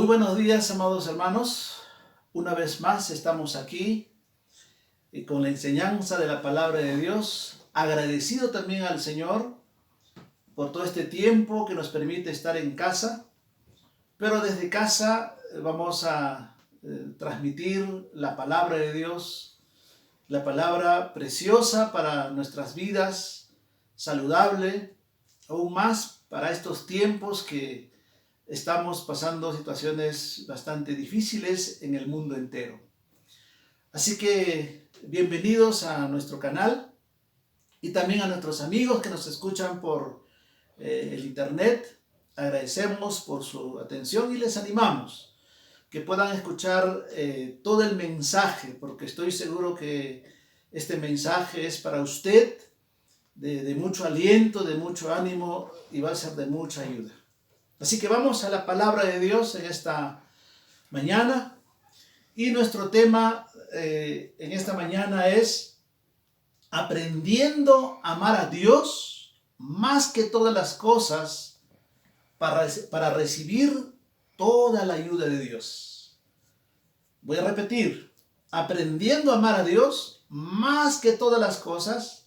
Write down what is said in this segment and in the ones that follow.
buenos días, amados hermanos. Una vez más estamos aquí con la enseñanza de la palabra de Dios. Agradecido también al Señor por todo este tiempo que nos permite estar en casa. Pero desde casa vamos a transmitir la palabra de Dios, la palabra preciosa para nuestras vidas, saludable, aún más para estos tiempos que estamos pasando situaciones bastante difíciles en el mundo entero. Así que bienvenidos a nuestro canal y también a nuestros amigos que nos escuchan por el internet. Agradecemos por su atención y les animamos que puedan escuchar todo el mensaje, porque estoy seguro que este mensaje es para usted de mucho aliento, de mucho ánimo y va a ser de mucha ayuda. Así que vamos a la palabra de Dios en esta mañana y nuestro tema en esta mañana es aprendiendo a amar a Dios más que todas las cosas para recibir toda la ayuda de Dios. Voy a repetir, aprendiendo a amar a Dios más que todas las cosas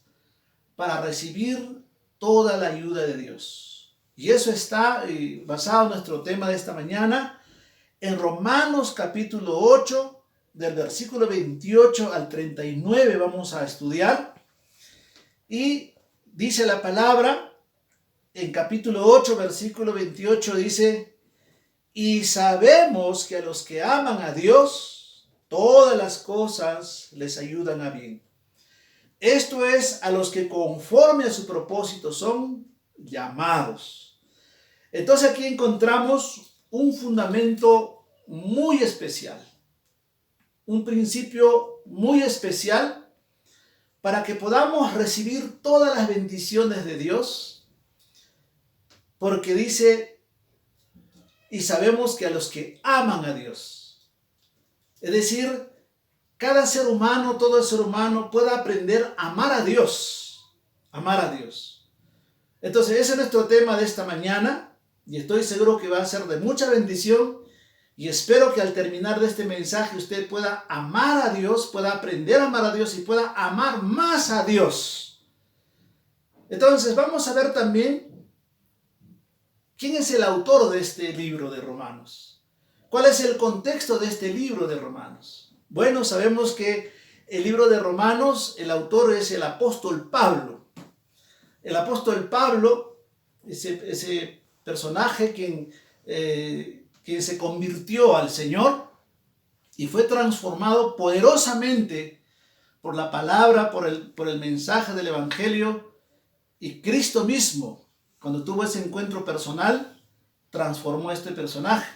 para recibir toda la ayuda de Dios. Y eso está basado en nuestro tema de esta mañana en Romanos capítulo 8, del versículo 28 al 39 vamos a estudiar. Y dice la palabra, en capítulo 8, versículo 28 dice: y sabemos que a los que aman a Dios, todas las cosas les ayudan a bien. Esto es, a los que conforme a su propósito son llamados. Entonces aquí encontramos un fundamento muy especial, un principio muy especial para que podamos recibir todas las bendiciones de Dios, porque dice, y sabemos que a los que aman a Dios, es decir, cada ser humano, todo ser humano pueda aprender a amar a Dios, amar a Dios. Entonces ese es nuestro tema de esta mañana. Y estoy seguro que va a ser de mucha bendición y espero que al terminar de este mensaje usted pueda amar a Dios, pueda aprender a amar a Dios y pueda amar más a Dios. Entonces vamos a ver también quién es el autor de este libro de Romanos. ¿Cuál es el contexto de este libro de Romanos? Bueno, sabemos que el libro de Romanos, el autor es el apóstol Pablo. El apóstol Pablo, ese personaje quien se convirtió al Señor y fue transformado poderosamente por la palabra, por el mensaje del Evangelio, y Cristo mismo, cuando tuvo ese encuentro personal, transformó a este personaje.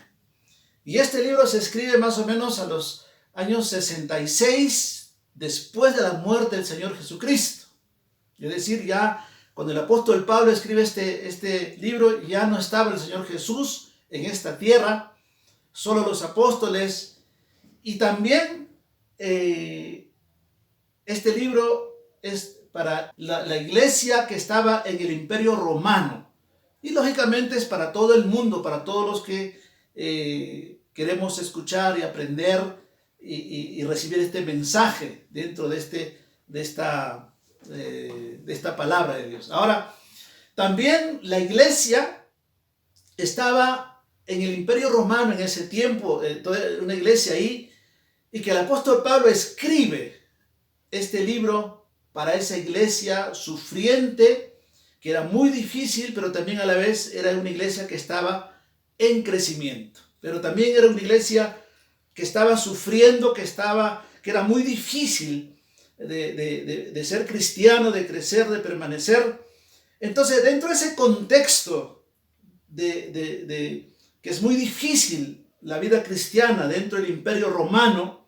Y este libro se escribe más o menos a los años 66 después de la muerte del Señor Jesucristo. Es decir, ya cuando el apóstol Pablo escribe este libro, ya no estaba el Señor Jesús en esta tierra, solo los apóstoles. Y también este libro es para la iglesia que estaba en el Imperio Romano. Y lógicamente es para todo el mundo, para todos los que queremos escuchar y aprender y recibir este mensaje dentro de esta palabra de Dios. Ahora, también la iglesia estaba en el Imperio Romano en ese tiempo, una iglesia ahí, y que el apóstol Pablo escribe este libro para esa iglesia sufriente, que era muy difícil, pero también a la vez era una iglesia que estaba en crecimiento, pero también era una iglesia que estaba sufriendo, que era muy difícil de ser cristiano, de crecer, de permanecer. Entonces, dentro de ese contexto que es muy difícil la vida cristiana dentro del Imperio Romano,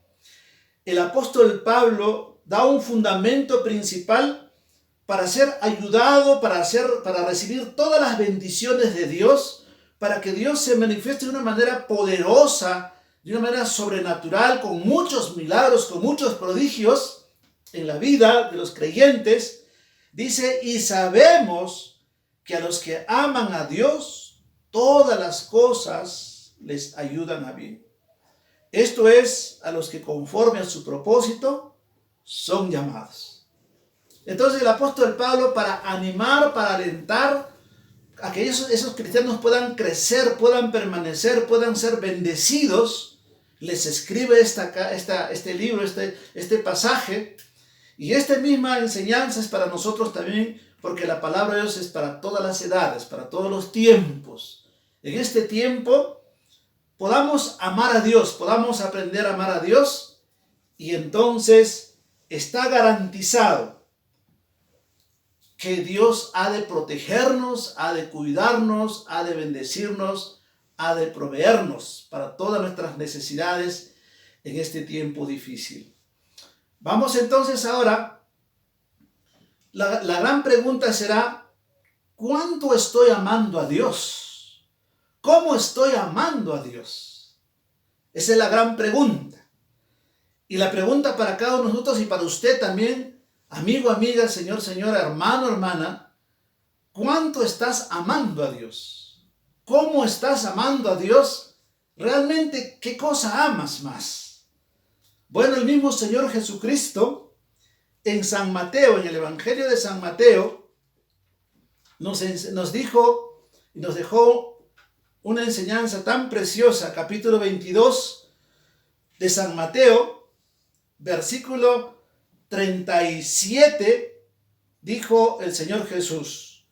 el apóstol Pablo da un fundamento principal para ser ayudado, para recibir todas las bendiciones de Dios, para que Dios se manifieste de una manera poderosa, de una manera sobrenatural, con muchos milagros, con muchos prodigios en la vida de los creyentes. Dice, y sabemos que a los que aman a Dios, todas las cosas les ayudan a bien. Esto es, a los que conforme a su propósito son llamados. Entonces el apóstol Pablo, para animar, para alentar a que esos cristianos puedan crecer, puedan permanecer, puedan ser bendecidos, les escribe este libro, este pasaje. Y esta misma enseñanza es para nosotros también, porque la palabra de Dios es para todas las edades, para todos los tiempos. En este tiempo podamos amar a Dios, podamos aprender a amar a Dios, y entonces está garantizado que Dios ha de protegernos, ha de cuidarnos, ha de bendecirnos, ha de proveernos para todas nuestras necesidades en este tiempo difícil. Vamos entonces ahora, la gran pregunta será, ¿cuánto estoy amando a Dios? ¿Cómo estoy amando a Dios? Esa es la gran pregunta. Y la pregunta para cada uno de nosotros y para usted también, amigo, amiga, señor, señora, hermano, hermana, ¿cuánto estás amando a Dios? ¿Cómo estás amando a Dios? ¿Realmente qué cosa amas más? Bueno, el mismo Señor Jesucristo en San Mateo, en el Evangelio de San Mateo, nos dijo y nos dejó una enseñanza tan preciosa, capítulo 22 de San Mateo, versículo 37, dijo el Señor Jesús: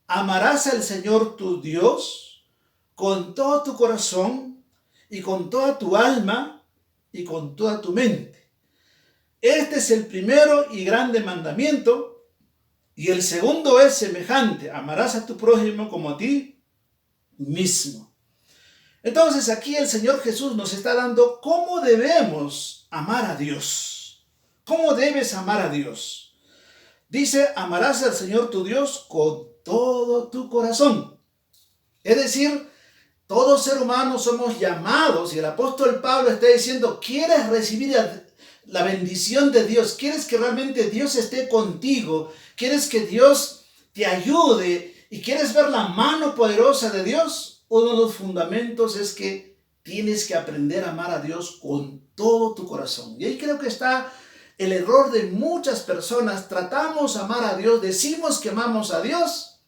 amarás al Señor tu Dios con todo tu corazón y con toda tu alma y con toda tu mente. Este es el primero y grande mandamiento, y el segundo es semejante: amarás a tu prójimo como a ti mismo. Entonces aquí el Señor Jesús nos está dando cómo debemos amar a Dios. ¿Cómo debes amar a Dios? Dice, amarás al Señor tu Dios con todo tu corazón. Es decir, todo ser humano somos llamados, y el apóstol Pablo está diciendo, ¿quieres recibir la bendición de Dios? ¿Quieres que realmente Dios esté contigo? ¿Quieres que Dios te ayude? ¿Y quieres ver la mano poderosa de Dios? Uno de los fundamentos es que tienes que aprender a amar a Dios con todo tu corazón. Y ahí creo que está el error de muchas personas. Tratamos de amar a Dios, decimos que amamos a Dios,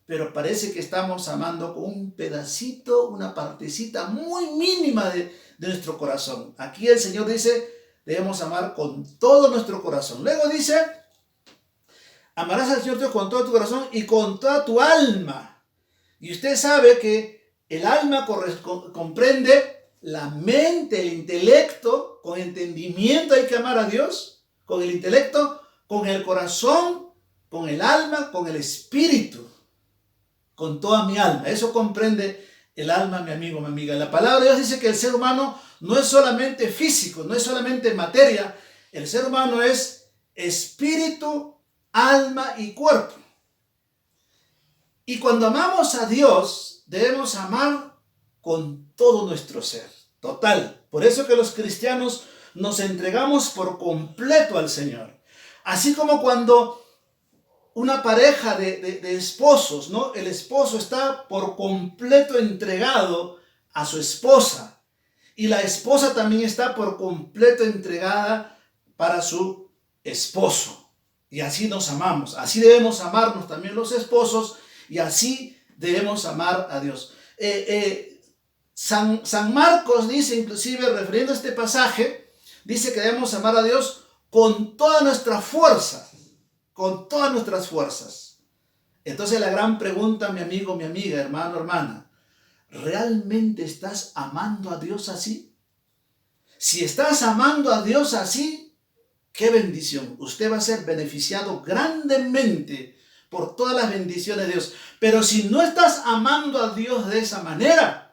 pero parece que estamos amando con un pedacito, una partecita muy mínima de nuestro corazón. Aquí el Señor dice, debemos amar con todo nuestro corazón. Luego dice, amarás al Señor Dios con todo tu corazón y con toda tu alma. Y usted sabe que el alma comprende la mente, el intelecto. Con entendimiento hay que amar a Dios, con el intelecto, con el corazón, con el alma, con el espíritu, con toda mi alma. Eso comprende el alma, mi amigo, mi amiga. La palabra de Dios dice que el ser humano no es solamente físico, no es solamente materia. El ser humano es espíritu, alma y cuerpo. Y cuando amamos a Dios, debemos amar con todo nuestro ser, total. Por eso que los cristianos nos entregamos por completo al Señor. Así como cuando una pareja de esposos, ¿no? El esposo está por completo entregado a su esposa. Y la esposa también está por completo entregada para su esposo. Y así nos amamos. Así debemos amarnos también los esposos. Y así debemos amar a Dios. San Marcos dice, inclusive refiriendo a este pasaje, dice que debemos amar a Dios con toda nuestra fuerza, con todas nuestras fuerzas. Entonces la gran pregunta, mi amigo, mi amiga, hermano, hermana, ¿realmente estás amando a Dios así? Si estás amando a Dios así, qué bendición. Usted va a ser beneficiado grandemente por todas las bendiciones de Dios. Pero si no estás amando a Dios de esa manera,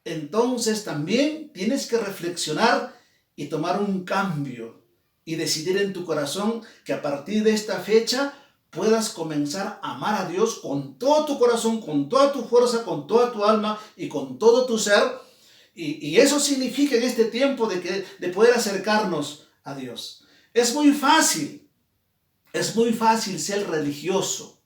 entonces también tienes que reflexionar y tomar un cambio y decidir en tu corazón que a partir de esta fecha puedas comenzar a amar a Dios con todo tu corazón, con toda tu fuerza, con toda tu alma y con todo tu ser. Y eso significa en este tiempo de poder acercarnos a Dios. Es muy fácil ser religioso.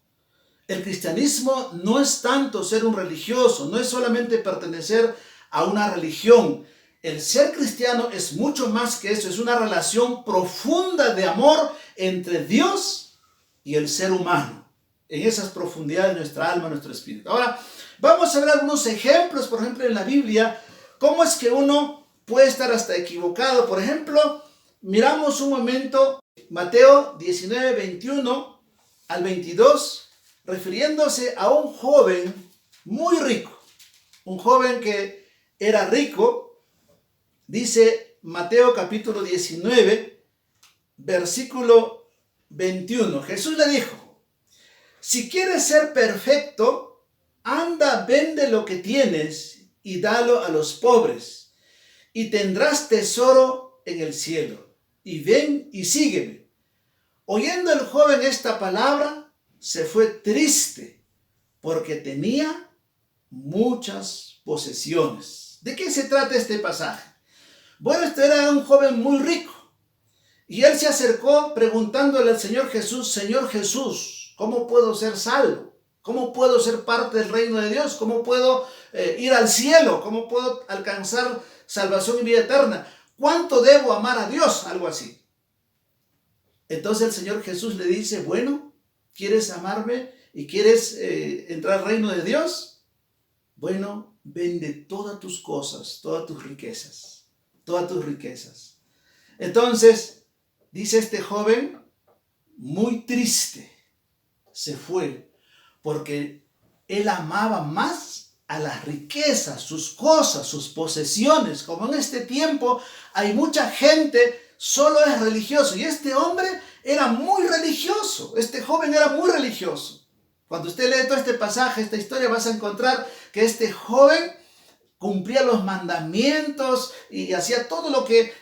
El cristianismo no es tanto ser un religioso, no es solamente pertenecer a una religión. El ser cristiano es mucho más que eso, es una relación profunda de amor entre Dios y el ser humano, en esas profundidades de nuestra alma, nuestro espíritu. Ahora, vamos a ver algunos ejemplos, por ejemplo, en la Biblia, cómo es que uno puede estar hasta equivocado. Por ejemplo, miramos un momento Mateo 19, 21 al 22, refiriéndose a un joven muy rico, un joven que era rico. Dice Mateo capítulo 19, versículo 21. Jesús le dijo: si quieres ser perfecto, anda, vende lo que tienes y dalo a los pobres, y tendrás tesoro en el cielo. Y ven y sígueme. Oyendo el joven esta palabra, se fue triste, porque tenía muchas posesiones. ¿De qué se trata este pasaje? Bueno, este era un joven muy rico, y él se acercó preguntándole al Señor Jesús: Señor Jesús, ¿cómo puedo ser salvo? ¿Cómo puedo ser parte del reino de Dios? ¿Cómo puedo ir al cielo? ¿Cómo puedo alcanzar salvación y vida eterna? ¿Cuánto debo amar a Dios? Algo así. Entonces el Señor Jesús le dice: bueno, ¿quieres amarme y quieres entrar al reino de Dios? Bueno, vende todas tus cosas, todas tus riquezas. Todas tus riquezas. Entonces, dice este joven, muy triste, se fue, porque él amaba más a las riquezas, sus cosas, sus posesiones. Como en este tiempo hay mucha gente, solo es religioso, y este hombre era muy religioso, este joven era muy religioso. Cuando usted lee todo este pasaje, esta historia, vas a encontrar que este joven cumplía los mandamientos y hacía todo lo que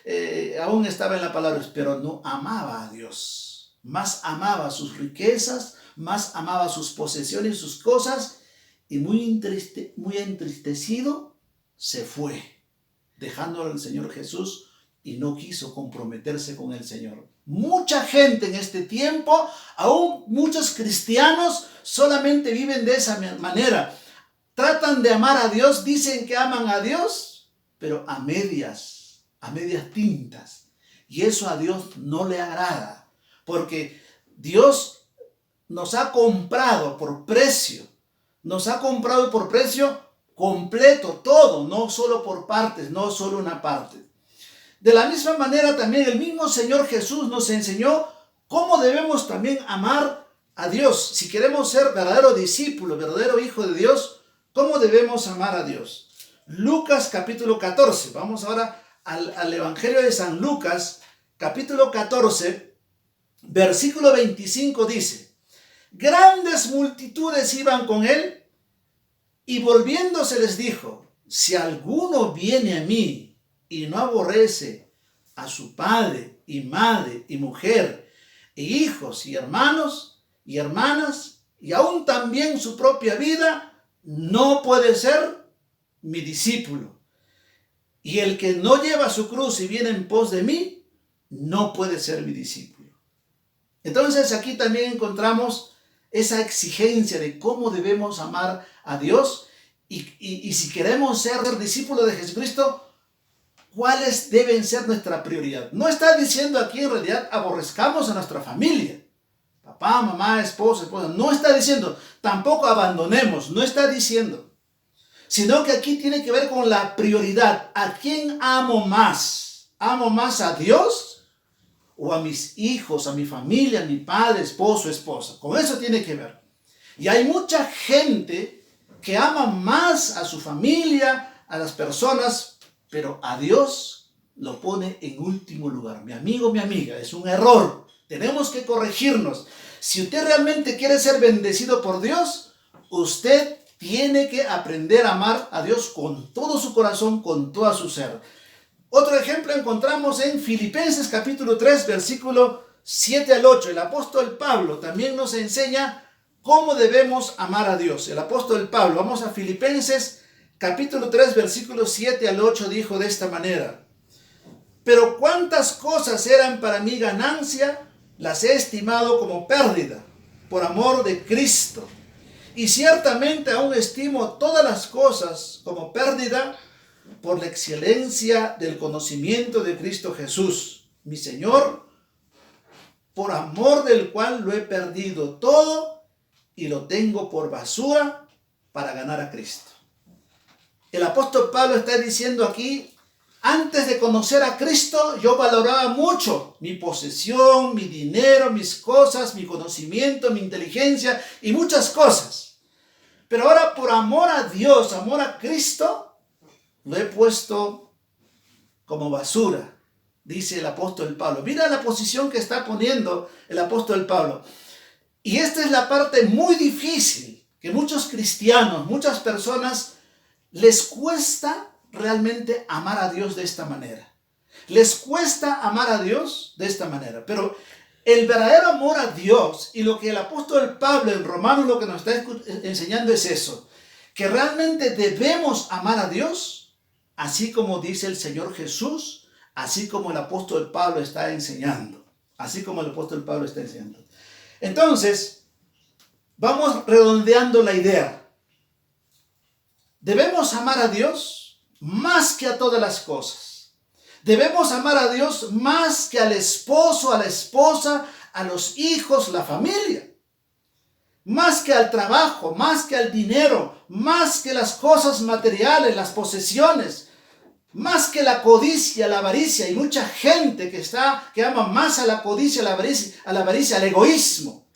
aún estaba en la palabra, pero no amaba a Dios. Más amaba sus riquezas, más amaba sus posesiones, sus cosas, y muy entristecido se fue, dejándolo al Señor Jesús, y no quiso comprometerse con el Señor. Mucha gente en este tiempo, aún muchos cristianos, solamente viven de esa manera. Tratan de amar a Dios, dicen que aman a Dios, pero a medias tintas. Y eso a Dios no le agrada, porque Dios nos ha comprado por precio, nos ha comprado por precio completo, todo, no solo por partes, no solo una parte. De la misma manera también el mismo Señor Jesús nos enseñó cómo debemos también amar a Dios. Si queremos ser verdadero discípulo, verdadero hijo de Dios, ¿cómo debemos amar a Dios? Lucas capítulo 14. Vamos ahora al Evangelio de San Lucas, capítulo 14, versículo 25 dice: grandes multitudes iban con él, y volviéndose les dijo: si alguno viene a mí y no aborrece a su padre y madre y mujer y hijos y hermanos y hermanas y aún también su propia vida, no puede ser mi discípulo. Y el que no lleva su cruz y viene en pos de mí, no puede ser mi discípulo. Entonces aquí también encontramos esa exigencia de cómo debemos amar a Dios, y si queremos ser discípulos de Jesucristo, ¿cuáles deben ser nuestra prioridad? No está diciendo aquí en realidad aborrezcamos a nuestra familia, papá, mamá, esposa, esposa. No está diciendo tampoco abandonemos, no está diciendo. Sino que aquí tiene que ver con la prioridad. ¿A quién amo más? ¿Amo más a Dios o a mis hijos, a mi familia, a mi padre, esposo, esposa? Con eso tiene que ver. Y hay mucha gente que ama más a su familia, a las personas, pero a Dios lo pone en último lugar. Mi amigo, mi amiga, es un error. Tenemos que corregirnos. Si usted realmente quiere ser bendecido por Dios, usted tiene que aprender a amar a Dios con todo su corazón, con todo su ser. Otro ejemplo encontramos en Filipenses capítulo 3, versículo 7 al 8. El apóstol Pablo también nos enseña cómo debemos amar a Dios. El apóstol Pablo, vamos a Filipenses capítulo 3, versículo 7 al 8, dijo de esta manera: pero cuántas cosas eran para mí ganancia, las he estimado como pérdida por amor de Cristo. , , , , , , , , , , , , , , , , , , , , , , , , , , , , , , , , , , , , , , , , , , , , , , , , , , , , , , , , , por la excelencia del conocimiento de Cristo Jesús, mi Señor, por amor del cual lo he perdido todo y lo tengo por basura para ganar a Cristo. El apóstol Pablo está diciendo aquí, antes de conocer a Cristo, yo valoraba mucho mi posesión, mi dinero, mis cosas, mi conocimiento, mi inteligencia y muchas cosas. Pero ahora por amor a Dios, amor a Cristo, lo he puesto como basura, dice el apóstol Pablo. Mira la posición que está poniendo el apóstol Pablo. Y esta es la parte muy difícil que muchos cristianos, muchas personas les cuesta realmente amar a Dios de esta manera. Les cuesta amar a Dios de esta manera. Pero el verdadero amor a Dios y lo que el apóstol Pablo en Romanos lo que nos está enseñando es eso. Que realmente debemos amar a Dios así como dice el Señor Jesús, así como el apóstol Pablo está enseñando. Así como el apóstol Pablo está enseñando. Entonces, vamos redondeando la idea. Debemos amar a Dios más que a todas las cosas. Debemos amar a Dios más que al esposo, a la esposa, a los hijos, la familia. Más que al trabajo, más que al dinero, más que las cosas materiales, las posesiones, más que la codicia, la avaricia. Hay mucha gente que ama más a la codicia, a la avaricia, al egoísmo.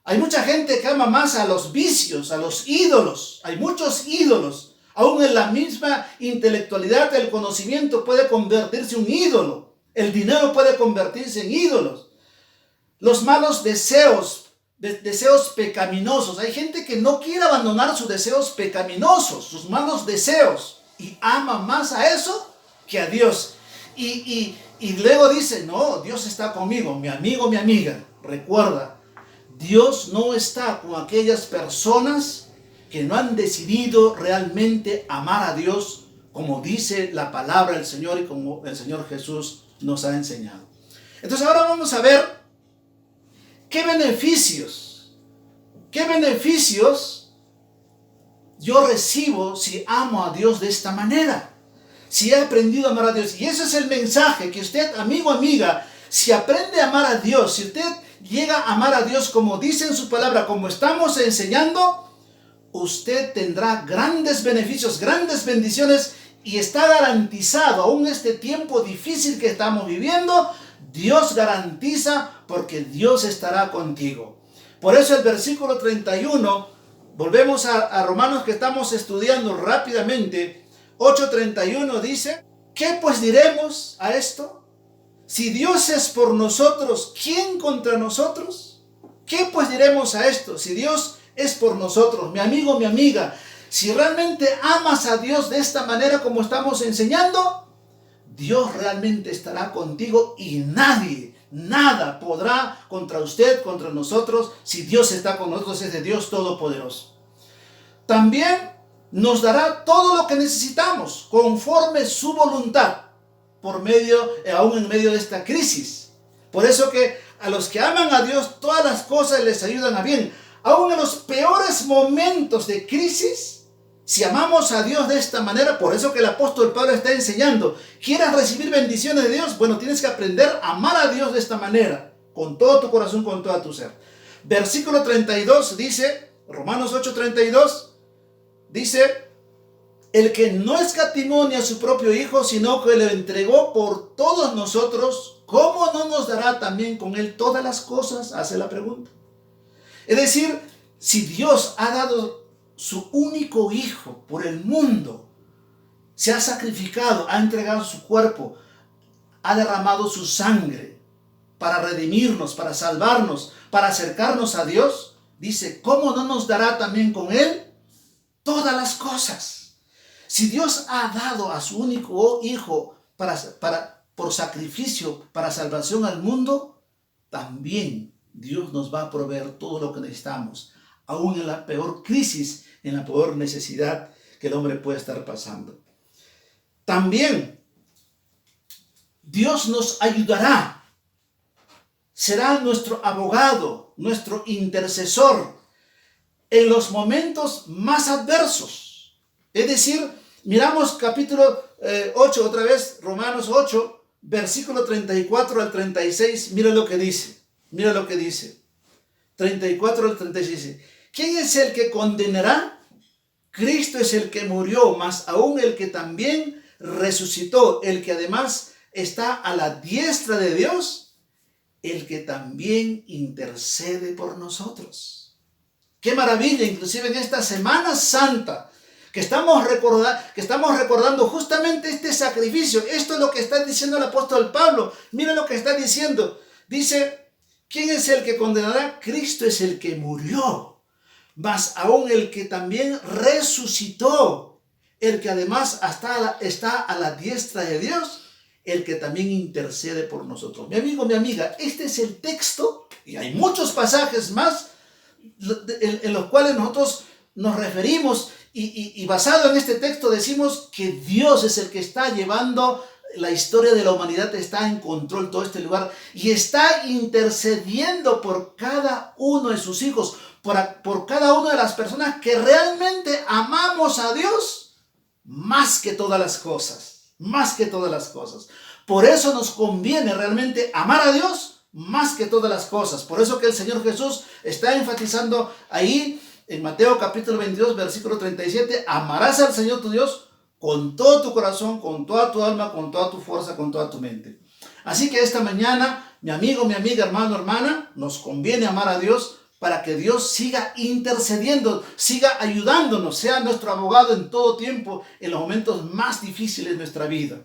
Hay mucha gente que ama más a los vicios, a los ídolos. Hay muchos ídolos. Aún en la misma intelectualidad, el conocimiento puede convertirse en un ídolo. El dinero puede convertirse en ídolos. Los malos deseos, deseos pecaminosos. Hay gente que no quiere abandonar sus deseos pecaminosos, sus malos deseos. Y ama más a eso que a Dios. Y luego dice, no, Dios está conmigo, mi amigo, mi amiga. Recuerda, Dios no está con aquellas personas que no han decidido realmente amar a Dios como dice la palabra del Señor y como el Señor Jesús nos ha enseñado. Entonces ahora vamos a ver qué beneficios yo recibo si amo a Dios de esta manera. Si he aprendido a amar a Dios. Y ese es el mensaje que usted, amigo, amiga, si aprende a amar a Dios, si usted llega a amar a Dios como dice en su palabra, como estamos enseñando, usted tendrá grandes beneficios, grandes bendiciones y está garantizado, aún este tiempo difícil que estamos viviendo, Dios garantiza porque Dios estará contigo. Por eso el versículo 31, volvemos a Romanos que estamos estudiando rápidamente, 8:31 dice, ¿qué pues diremos a esto? Si Dios es por nosotros, ¿quién contra nosotros? ¿Qué pues diremos a esto? Si Dios es por nosotros, mi amigo, mi amiga, si realmente amas a Dios de esta manera como estamos enseñando, Dios realmente estará contigo y nada podrá contra usted, contra nosotros, si Dios está con nosotros, es de Dios Todopoderoso. También nos dará todo lo que necesitamos conforme su voluntad, aún en medio de esta crisis. Por eso que a los que aman a Dios, todas las cosas les ayudan a bien. Aún en los peores momentos de crisis, si amamos a Dios de esta manera, por eso que el apóstol Pablo está enseñando, ¿quieres recibir bendiciones de Dios? Bueno, tienes que aprender a amar a Dios de esta manera, con todo tu corazón, con todo tu ser. Versículo 32 dice, Romanos 8:32, dice, el que no escatimó ni a su propio Hijo, sino que le entregó por todos nosotros, ¿cómo no nos dará también con él todas las cosas? Hace la pregunta. Es decir, si Dios ha dado su único Hijo por el mundo, se ha sacrificado, ha entregado su cuerpo, ha derramado su sangre para redimirnos, para salvarnos, para acercarnos a Dios, dice, ¿cómo no nos dará también con Él todas las cosas? Si Dios ha dado a su único Hijo por sacrificio, para salvación al mundo, también Dios nos va a proveer todo lo que necesitamos, aún en la peor crisis, en la peor necesidad que el hombre puede estar pasando. También Dios nos ayudará, será nuestro abogado, nuestro intercesor en los momentos más adversos. Es decir, Miramos capítulo 8, otra vez, Romanos 8, versículo 34 al 36. Mira lo que dice. Mira lo que dice. 34 al 36 dice: ¿quién es el que condenará? Cristo es el que murió, mas aún el que también resucitó, el que además está a la diestra de Dios, el que también intercede por nosotros. ¡Qué maravilla! Inclusive en esta Semana Santa, que estamos recordando justamente este sacrificio. Esto es lo que está diciendo el apóstol Pablo. Mira lo que está diciendo. Dice: ¿quién es el que condenará? Cristo es el que murió, mas aún el que también resucitó, el que además está a la diestra de Dios, el que también intercede por nosotros. Mi amigo, mi amiga, este es el texto, y hay muchos pasajes más en los cuales nosotros nos referimos, y basado en este texto decimos que Dios es el que está llevando la historia de la humanidad, está en control de todo este lugar y está intercediendo por cada uno de sus hijos, por cada una de las personas que realmente amamos a Dios más que todas las cosas, más que todas las cosas. Por eso nos conviene realmente amar a Dios más que todas las cosas. Por eso que el Señor Jesús está enfatizando ahí en Mateo capítulo 22, versículo 37, amarás al Señor tu Dios con todo tu corazón, con toda tu alma, con toda tu fuerza, con toda tu mente. Así que esta mañana, mi amigo, mi amiga, hermano, hermana, nos conviene amar a Dios para que Dios siga intercediendo, siga ayudándonos, sea nuestro abogado en todo tiempo, en los momentos más difíciles de nuestra vida.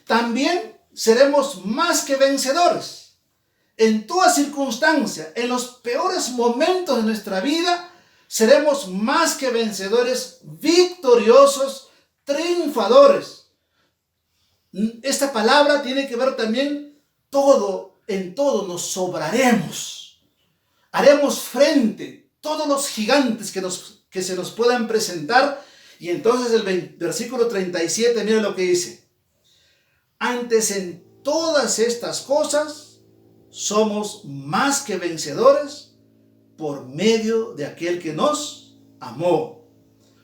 También seremos más que vencedores. En toda circunstancia, en los peores momentos de nuestra vida, seremos más que vencedores, victoriosos, triunfadores. Esta palabra tiene que ver también todo, en todo nos sobraremos. Haremos frente a todos los gigantes que se nos puedan presentar. Y entonces el versículo 37, mira lo que dice: antes en todas estas cosas somos más que vencedores por medio de aquel que nos amó.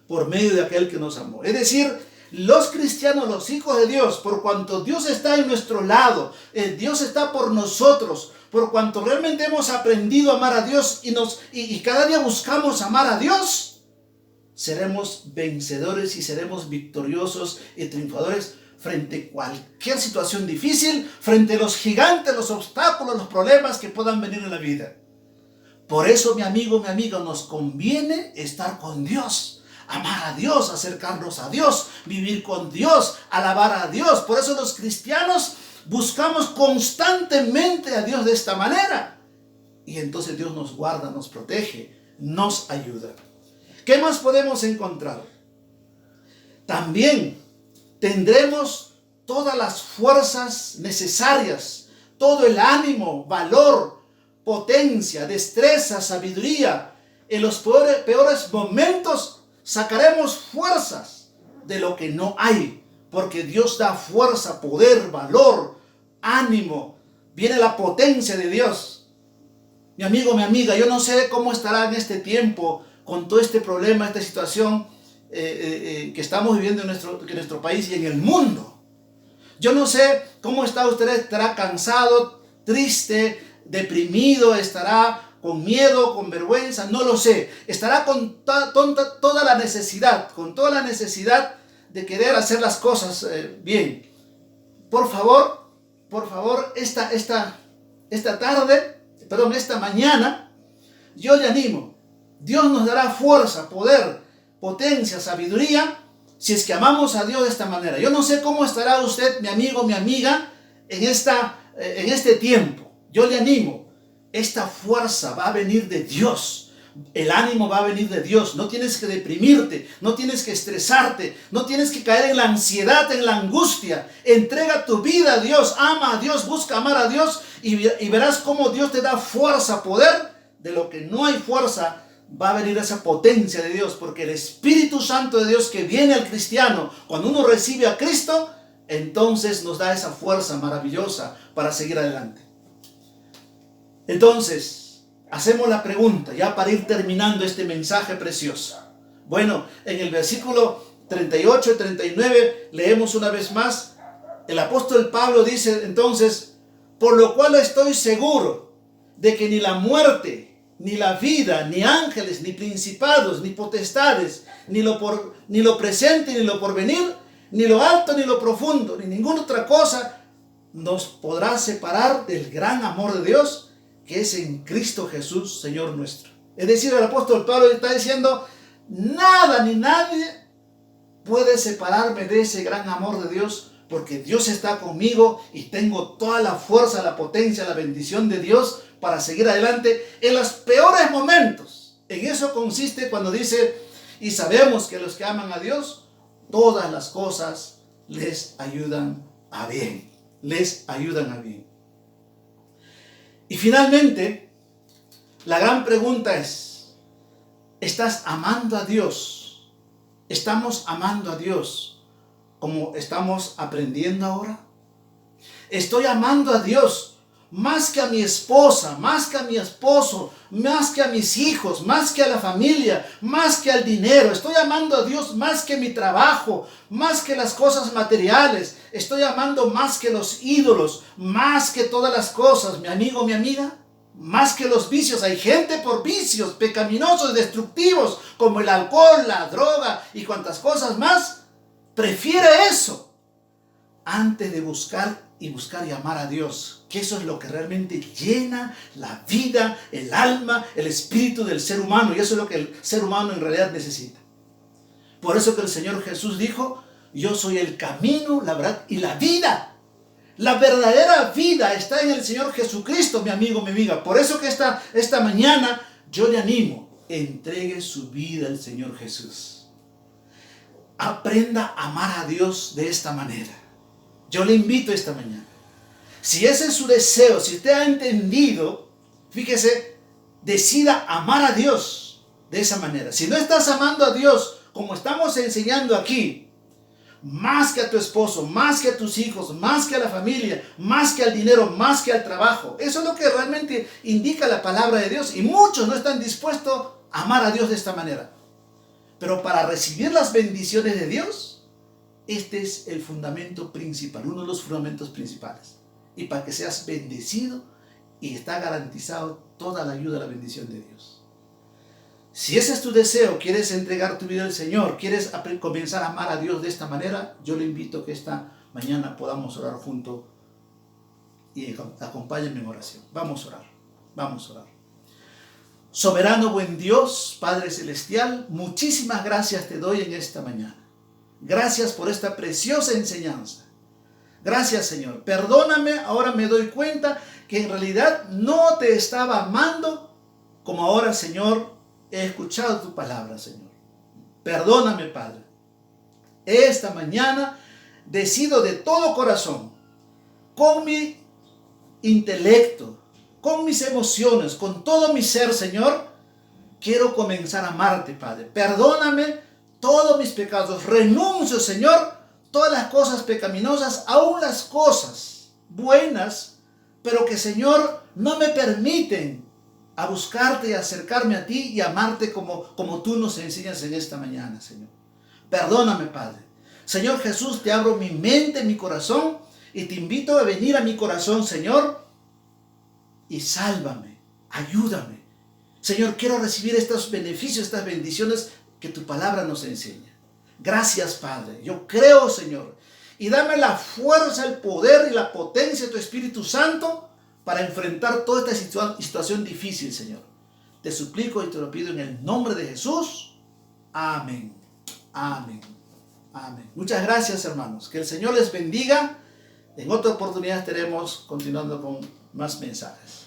Por medio de aquel que nos amó. Es decir, los cristianos, los hijos de Dios, por cuanto Dios está en nuestro lado, Dios está por nosotros, por cuanto realmente hemos aprendido a amar a Dios y cada día buscamos amar a Dios, seremos vencedores y seremos victoriosos y triunfadores frente a cualquier situación difícil, frente a los gigantes, los obstáculos, los problemas que puedan venir en la vida. Por eso, mi amigo, mi amiga, nos conviene estar con Dios, amar a Dios, acercarnos a Dios, vivir con Dios, alabar a Dios. Por eso los cristianos buscamos constantemente a Dios de esta manera. Y entonces Dios nos guarda, nos protege, nos ayuda. ¿Qué más podemos encontrar? También tendremos todas las fuerzas necesarias, todo el ánimo, valor, potencia, destreza, sabiduría. En los peores momentos sacaremos fuerzas de lo que no hay, porque Dios da fuerza, poder, valor, ánimo. Viene la potencia de Dios. Mi amigo, mi amiga, yo no sé cómo estará en este tiempo con todo este problema, esta situación que estamos viviendo en nuestro país y en el mundo. Yo no sé cómo está usted, estará cansado, triste, deprimido, estará con miedo, con vergüenza, no lo sé. Estará con toda la necesidad, con toda la necesidad de querer hacer las cosas bien. Por favor, esta mañana, yo le animo. Dios nos dará fuerza, poder, potencia, sabiduría, si es que amamos a Dios de esta manera. Yo no sé cómo estará usted, mi amigo, mi amiga, en este tiempo. Yo le animo. Esta fuerza va a venir de Dios. El ánimo va a venir de Dios. No tienes que deprimirte, no tienes que estresarte, no tienes que caer en la ansiedad, en la angustia. Entrega tu vida a Dios, ama a Dios, busca amar a Dios y verás cómo Dios te da fuerza, poder. De lo que no hay fuerza, va a venir esa potencia de Dios, porque el Espíritu Santo de Dios que viene al cristiano, cuando uno recibe a Cristo, entonces nos da esa fuerza maravillosa para seguir adelante. Entonces, hacemos la pregunta, ya para ir terminando este mensaje precioso. Bueno, en el versículo 38 y 39, leemos una vez más. El apóstol Pablo dice entonces: por lo cual estoy seguro de que ni la muerte, ni la vida, ni ángeles, ni principados, ni potestades, ni lo presente, ni lo porvenir, ni lo alto, ni lo profundo, ni ninguna otra cosa nos podrá separar del gran amor de Dios que es en Cristo Jesús, Señor nuestro. Es decir, el apóstol Pablo está diciendo: nada ni nadie puede separarme de ese gran amor de Dios, porque Dios está conmigo y tengo toda la fuerza, la potencia, la bendición de Dios para seguir adelante en los peores momentos. En eso consiste cuando dice: y sabemos que los que aman a Dios, todas las cosas les ayudan a bien. Les ayudan a bien. Y finalmente, la gran pregunta es: ¿estás amando a Dios? ¿Estamos amando a Dios como estamos aprendiendo ahora? ¿Estoy amando a Dios más que a mi esposa, más que a mi esposo, más que a mis hijos, más que a la familia, más que al dinero? Estoy amando a Dios más que mi trabajo, más que las cosas materiales. Estoy amando más que los ídolos, más que todas las cosas, mi amigo, mi amiga, más que los vicios. Hay gente por vicios pecaminosos, destructivos, como el alcohol, la droga y cuantas cosas más, prefiere eso antes de buscar y amar a Dios, que eso es lo que realmente llena la vida, el alma, el espíritu del ser humano, y eso es lo que el ser humano en realidad necesita. Por eso que el Señor Jesús dijo: yo soy el camino, la verdad y la vida. La verdadera vida está en el Señor Jesucristo, mi amigo, mi amiga. Por eso que esta mañana yo le animo: entregue su vida al Señor Jesús. Aprenda a amar a Dios de esta manera. Yo le invito esta mañana. Si ese es su deseo, si usted ha entendido, fíjese, decida amar a Dios de esa manera. Si no estás amando a Dios como estamos enseñando aquí, más que a tu esposo, más que a tus hijos, más que a la familia, más que al dinero, más que al trabajo, eso es lo que realmente indica la palabra de Dios. Y muchos no están dispuestos a amar a Dios de esta manera. Pero para recibir las bendiciones de Dios, este es el fundamento principal, uno de los fundamentos principales. Y para que seas bendecido, y está garantizado toda la ayuda, la bendición de Dios. Si ese es tu deseo, quieres entregar tu vida al Señor, quieres comenzar a amar a Dios de esta manera, yo le invito a que esta mañana podamos orar juntos y acompáñenme en oración. Vamos a orar, vamos a orar. Soberano buen Dios, Padre Celestial, muchísimas gracias te doy en esta mañana. Gracias por esta preciosa enseñanza. Gracias, Señor. Perdóname, ahora me doy cuenta que en realidad no te estaba amando como ahora, Señor, he escuchado tu palabra, Señor. Perdóname, Padre. Esta mañana decido de todo corazón, con mi intelecto, con mis emociones, con todo mi ser, Señor, quiero comenzar a amarte, Padre. Perdóname todos mis pecados. Renuncio, Señor, todas las cosas pecaminosas, aún las cosas buenas, pero que, Señor, no me permiten a buscarte y acercarme a ti y amarte como tú nos enseñas en esta mañana, Señor. Perdóname, Padre. Señor Jesús, te abro mi mente, mi corazón, y te invito a venir a mi corazón, Señor, y sálvame, ayúdame. Señor, quiero recibir estos beneficios, estas bendiciones que tu palabra nos enseña. Gracias, Padre. Yo creo, Señor. Y dame la fuerza, el poder y la potencia de tu Espíritu Santo para enfrentar toda esta situación difícil, Señor. Te suplico y te lo pido en el nombre de Jesús. Amén. Amén. Amén. Muchas gracias, hermanos. Que el Señor les bendiga. En otra oportunidad estaremos continuando con más mensajes.